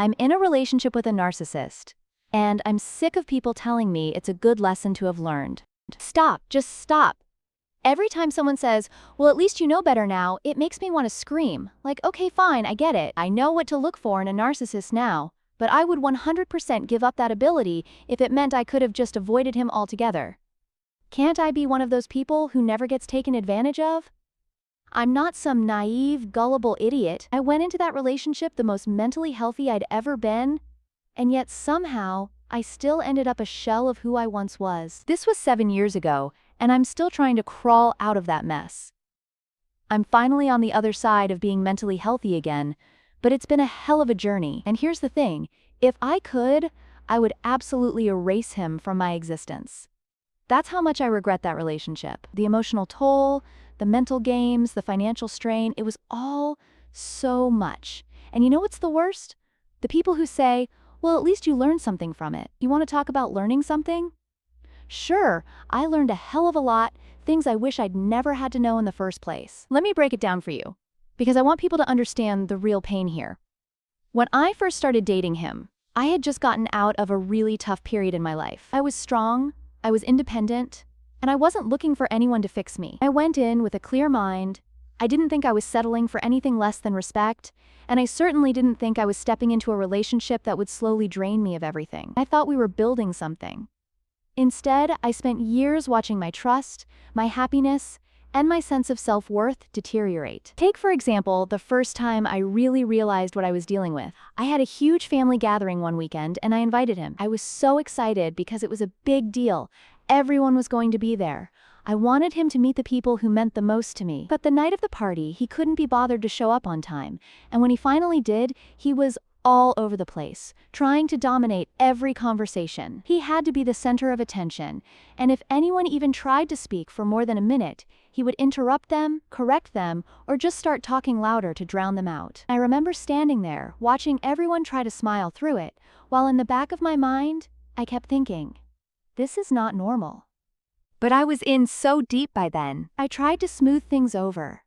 I'm in a relationship with a narcissist, and I'm sick of people telling me it's a good lesson to have learned. Stop, just stop. Every time someone says, well, at least you know better now, it makes me want to scream. Like, okay, fine, I get it. I know what to look for in a narcissist now, but I would 100% give up that ability if it meant I could have just avoided him altogether. Can't I be one of those people who never gets taken advantage of? I'm not some naive, gullible idiot. I went into that relationship the most mentally healthy I'd ever been, and yet somehow, I still ended up a shell of who I once was. This was 7 years ago, and I'm still trying to crawl out of that mess. I'm finally on the other side of being mentally healthy again, but it's been a hell of a journey. And here's the thing, if I could, I would absolutely erase him from my existence. That's how much I regret that relationship. The emotional toll, the mental games, the financial strain, it was all so much. And you know what's the worst? The people who say, well, at least you learned something from it. You want to talk about learning something? Sure, I learned a hell of a lot, things I wish I'd never had to know in the first place. Let me break it down for you, because I want people to understand the real pain here. When I first started dating him, I had just gotten out of a really tough period in my life. I was strong, I was independent, and I wasn't looking for anyone to fix me. I went in with a clear mind. I didn't think I was settling for anything less than respect, and I certainly didn't think I was stepping into a relationship that would slowly drain me of everything. I thought we were building something. Instead, I spent years watching my trust, my happiness, and my sense of self-worth deteriorate. Take, for example, the first time I really realized what I was dealing with. I had a huge family gathering one weekend, and I invited him. I was so excited because it was a big deal. Everyone was going to be there. I wanted him to meet the people who meant the most to me. But the night of the party, he couldn't be bothered to show up on time. And when he finally did, he was all over the place, trying to dominate every conversation. He had to be the center of attention, and if anyone even tried to speak for more than a minute, he would interrupt them, correct them, or just start talking louder to drown them out. I remember standing there, watching everyone try to smile through it, while in the back of my mind, I kept thinking, this is not normal. But I was in so deep by then. I tried to smooth things over,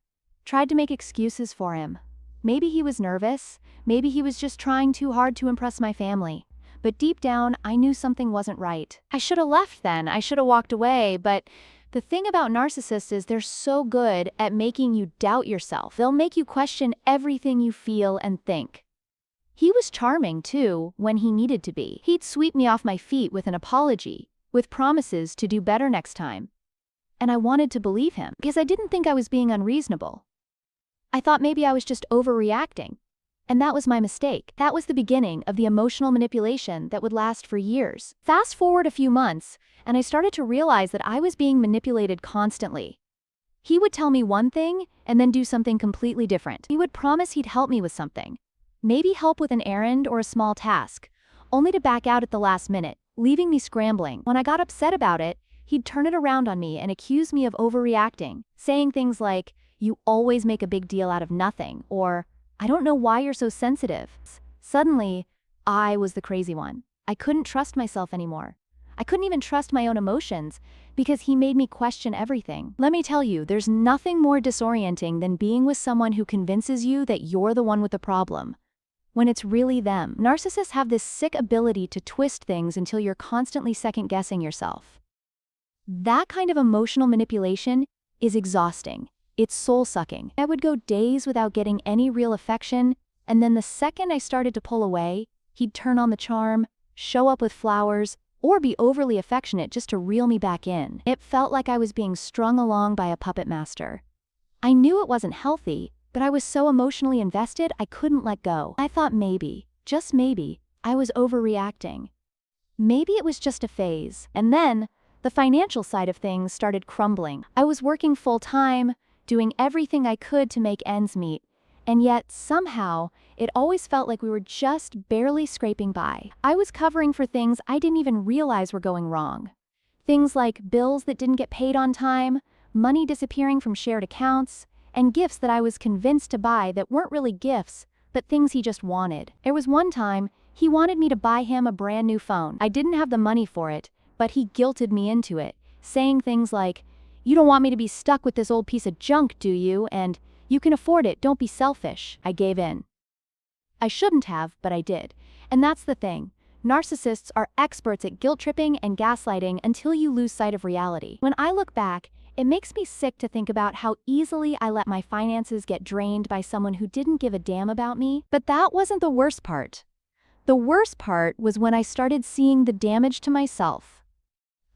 tried to make excuses for him. Maybe he was nervous, maybe he was just trying too hard to impress my family. But deep down, I knew something wasn't right. I should have left then, I should have walked away, but the thing about narcissists is they're so good at making you doubt yourself. They'll make you question everything you feel and think. He was charming too, when he needed to be. He'd sweep me off my feet with an apology, with promises to do better next time. And I wanted to believe him, because I didn't think I was being unreasonable. I thought maybe I was just overreacting. And that was my mistake. That was the beginning of the emotional manipulation that would last for years. Fast forward a few months, and I started to realize that I was being manipulated constantly. He would tell me one thing, and then do something completely different. He would promise he'd help me with something. Maybe help with an errand or a small task, only to back out at the last minute, leaving me scrambling. When I got upset about it, he'd turn it around on me and accuse me of overreacting, saying things like, "You always make a big deal out of nothing," or, "I don't know why you're so sensitive." Suddenly, I was the crazy one. I couldn't trust myself anymore. I couldn't even trust my own emotions because he made me question everything. Let me tell you, there's nothing more disorienting than being with someone who convinces you that you're the one with the problem, when it's really them. Narcissists have this sick ability to twist things until you're constantly second-guessing yourself. That kind of emotional manipulation is exhausting. It's soul-sucking. I would go days without getting any real affection, and then the second I started to pull away, he'd turn on the charm, show up with flowers, or be overly affectionate just to reel me back in. It felt like I was being strung along by a puppet master. I knew it wasn't healthy, but I was so emotionally invested I couldn't let go. I thought maybe, just maybe, I was overreacting. Maybe it was just a phase. And then, the financial side of things started crumbling. I was working full-time, doing everything I could to make ends meet, and yet, somehow, it always felt like we were just barely scraping by. I was covering for things I didn't even realize were going wrong. Things like bills that didn't get paid on time, money disappearing from shared accounts, and gifts that I was convinced to buy that weren't really gifts, but things he just wanted. There was one time, he wanted me to buy him a brand new phone. I didn't have the money for it, but he guilted me into it, saying things like, "You don't want me to be stuck with this old piece of junk, do you? And you can afford it, don't be selfish." I gave in. I shouldn't have, but I did. And that's the thing. Narcissists are experts at guilt-tripping and gaslighting until you lose sight of reality. When I look back, it makes me sick to think about how easily I let my finances get drained by someone who didn't give a damn about me. But that wasn't the worst part. The worst part was when I started seeing the damage to myself.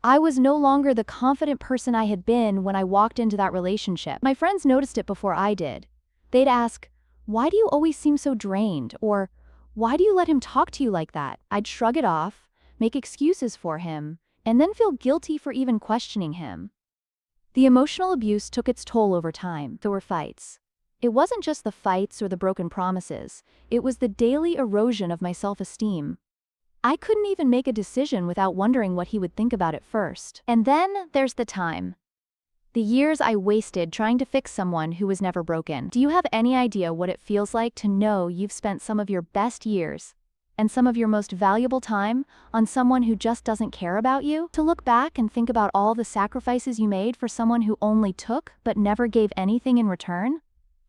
I was no longer the confident person I had been when I walked into that relationship. My friends noticed it before I did. They'd ask, "Why do you always seem so drained?" Or, "Why do you let him talk to you like that?" I'd shrug it off, make excuses for him, and then feel guilty for even questioning him. The emotional abuse took its toll over time. There were fights. It wasn't just the fights or the broken promises, it was the daily erosion of my self-esteem. I couldn't even make a decision without wondering what he would think about it first. And then there's the time. The years I wasted trying to fix someone who was never broken. Do you have any idea what it feels like to know you've spent some of your best years and some of your most valuable time on someone who just doesn't care about you? To look back and think about all the sacrifices you made for someone who only took but never gave anything in return?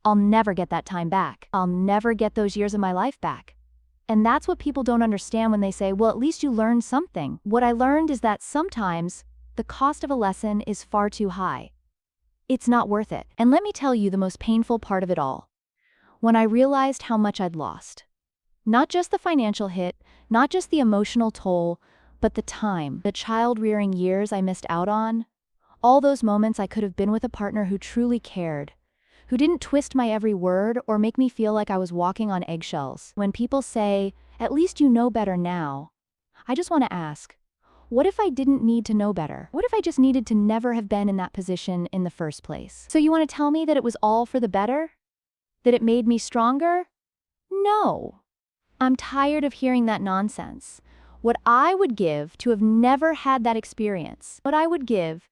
I'll never get that time back. I'll never get those years of my life back. And that's what people don't understand when they say, well, at least you learned something. What I learned is that sometimes the cost of a lesson is far too high. It's not worth it. And let me tell you the most painful part of it all. When I realized how much I'd lost. Not just the financial hit, not just the emotional toll, but the time, the child-rearing years I missed out on. All those moments I could have been with a partner who truly cared, who didn't twist my every word or make me feel like I was walking on eggshells. When people say, "At least you know better now," I just want to ask, what if I didn't need to know better? What if I just needed to never have been in that position in the first place? So you want to tell me that it was all for the better? That it made me stronger? No. I'm tired of hearing that nonsense. What I would give to have never had that experience, what I would give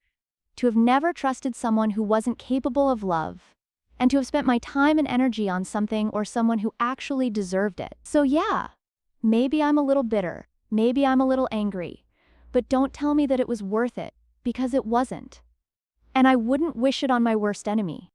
to have never trusted someone who wasn't capable of love, and to have spent my time and energy on something or someone who actually deserved it. So yeah, maybe I'm a little bitter, maybe I'm a little angry, but don't tell me that it was worth it, because it wasn't. And I wouldn't wish it on my worst enemy.